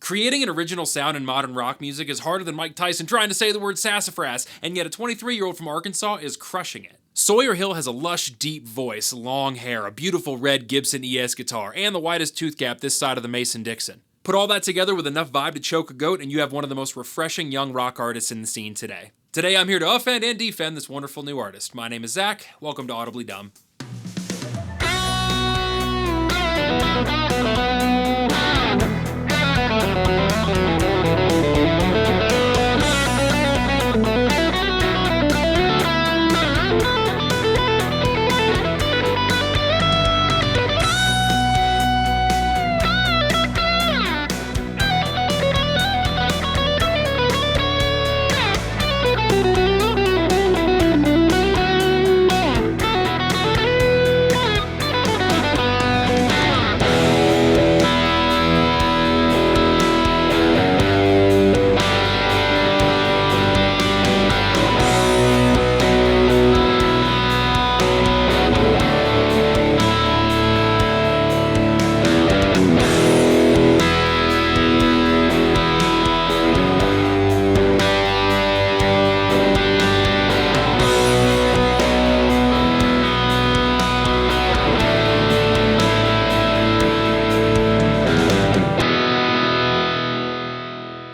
Creating an original sound in modern rock music is harder than Mike Tyson trying to say the word sassafras, and yet a 23-year-old from Arkansas is crushing it. Sawyer Hill has a lush, deep voice, long hair, a beautiful red Gibson ES guitar, and the widest tooth gap this side of the Mason-Dixon. Put all that together with enough vibe to choke a goat, and you have one of the most refreshing young rock artists in the scene today. Today I'm here to offend and defend this wonderful new artist. My name is Zach. Welcome to Audibly Dumb.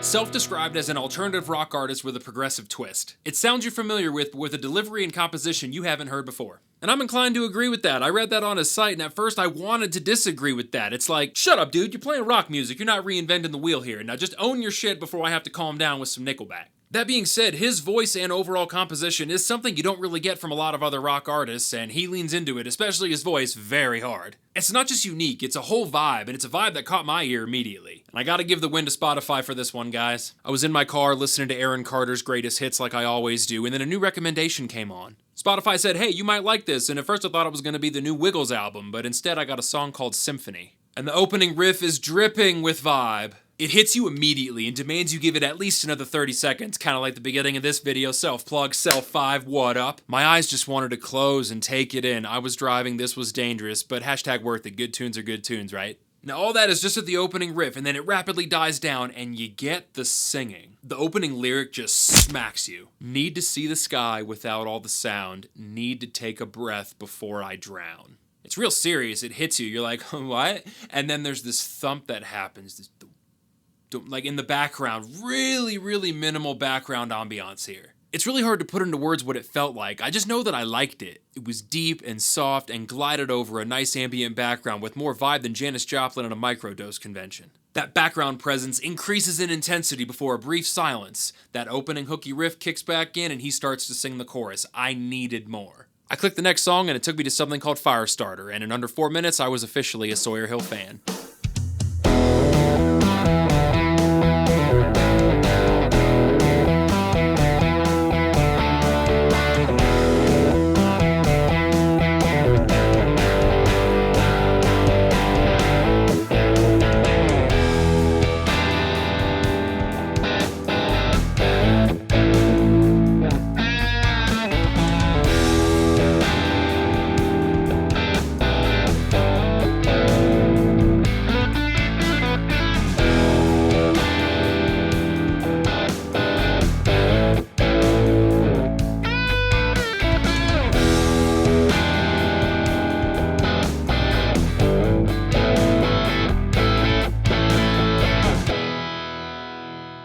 Self-described as an alternative rock artist with a progressive twist. It sounds you're familiar with, but with a delivery and composition you haven't heard before. And I'm inclined to agree with that. I read that on his site, and at first I wanted to disagree with that. It's like, shut up, dude, you're playing rock music, you're not reinventing the wheel here. Now just own your shit before I have to calm down with some Nickelback. That being said, his voice and overall composition is something you don't really get from a lot of other rock artists, and he leans into it, especially his voice, very hard. It's not just unique, it's a whole vibe, and it's a vibe that caught my ear immediately. And I gotta give the win to Spotify for this one, guys. I was in my car listening to Aaron Carter's greatest hits like I always do, and then a new recommendation came on. Spotify said, hey, you might like this, and at first I thought it was gonna be the new Wiggles album, but instead I got a song called Symphony. And the opening riff is dripping with vibe. It hits you immediately and demands you give it at least another 30 seconds, kind of like the beginning of this video, self-plug, self-5, what up? My eyes just wanted to close and take it in. I was driving, this was dangerous, but hashtag worth it. Good tunes are good tunes, right? Now all that is just at the opening riff, and then it rapidly dies down, and you get the singing. The opening lyric just smacks you. Need to see the sky without all the sound. Need to take a breath before I drown. It's real serious, it hits you, you're like, what? And then there's this thump that happens, this like in the background, really minimal background ambiance here. It's really hard to put into words what it felt like. I just know that I liked it. It was deep and soft and glided over a nice ambient background with more vibe than Janis Joplin at a microdose convention. That background presence increases in intensity before a brief silence. That opening hooky riff kicks back in and he starts to sing the chorus. I needed more. I clicked the next song and it took me to something called Firestarter, and in under 4 minutes I was officially a Sawyer Hill fan.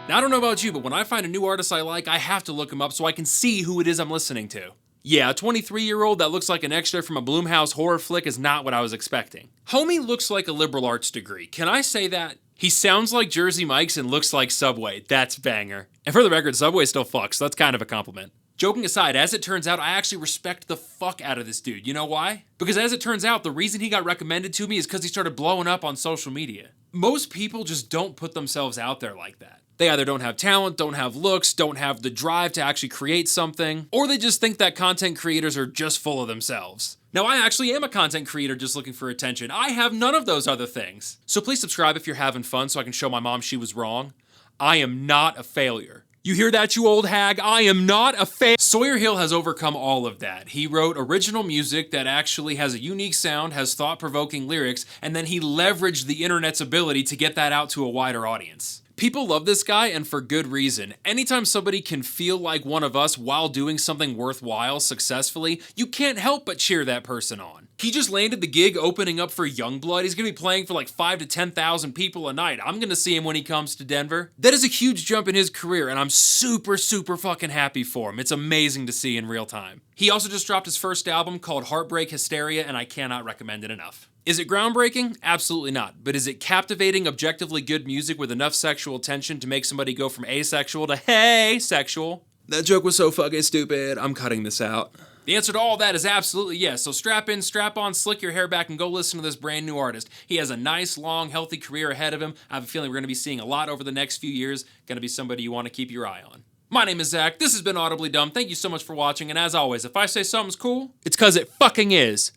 Now, I don't know about you, but when I find a new artist I like, I have to look him up so I can see who it is I'm listening to. Yeah, a 23-year-old that looks like an extra from a Blumhouse horror flick is not what I was expecting. Homie looks like a liberal arts degree. Can I say that? He sounds like Jersey Mike's and looks like Subway. That's banger. And for the record, Subway still fucks, so that's kind of a compliment. Joking aside, as it turns out, I actually respect the fuck out of this dude. You know why? Because as it turns out, the reason he got recommended to me is because he started blowing up on social media. Most people just don't put themselves out there like that. They either don't have talent, don't have looks, don't have the drive to actually create something, or they just think that content creators are just full of themselves. Now, I actually am a content creator just looking for attention. I have none of those other things. So please subscribe if you're having fun so I can show my mom she was wrong. I am not a failure. You hear that, you old hag? I am not a fan. Sawyer Hill has overcome all of that. He wrote original music that actually has a unique sound, has thought-provoking lyrics, and then he leveraged the internet's ability to get that out to a wider audience. People love this guy, and for good reason. Anytime somebody can feel like one of us while doing something worthwhile successfully, you can't help but cheer that person on. He just landed the gig opening up for Youngblood. He's gonna be playing for like 5,000 to 10,000 people a night. I'm gonna see him when he comes to Denver. That is a huge jump in his career, and I'm super fucking happy for him. It's amazing to see in real time. He also just dropped his first album called Heartbreak Hysteria, and I cannot recommend it enough. Is it groundbreaking? Absolutely not. But is it captivating, objectively good music with enough sexual tension to make somebody go from asexual to hey sexual? That joke was so fucking stupid. I'm cutting this out. The answer to all that is absolutely yes. So strap in, strap on, slick your hair back, and go listen to this brand new artist. He has a nice, long, healthy career ahead of him. I have a feeling we're going to be seeing a lot over the next few years. Going to be somebody you want to keep your eye on. My name is Zach. This has been Audibly Dumb. Thank you so much for watching. And as always, if I say something's cool, it's 'cause it fucking is.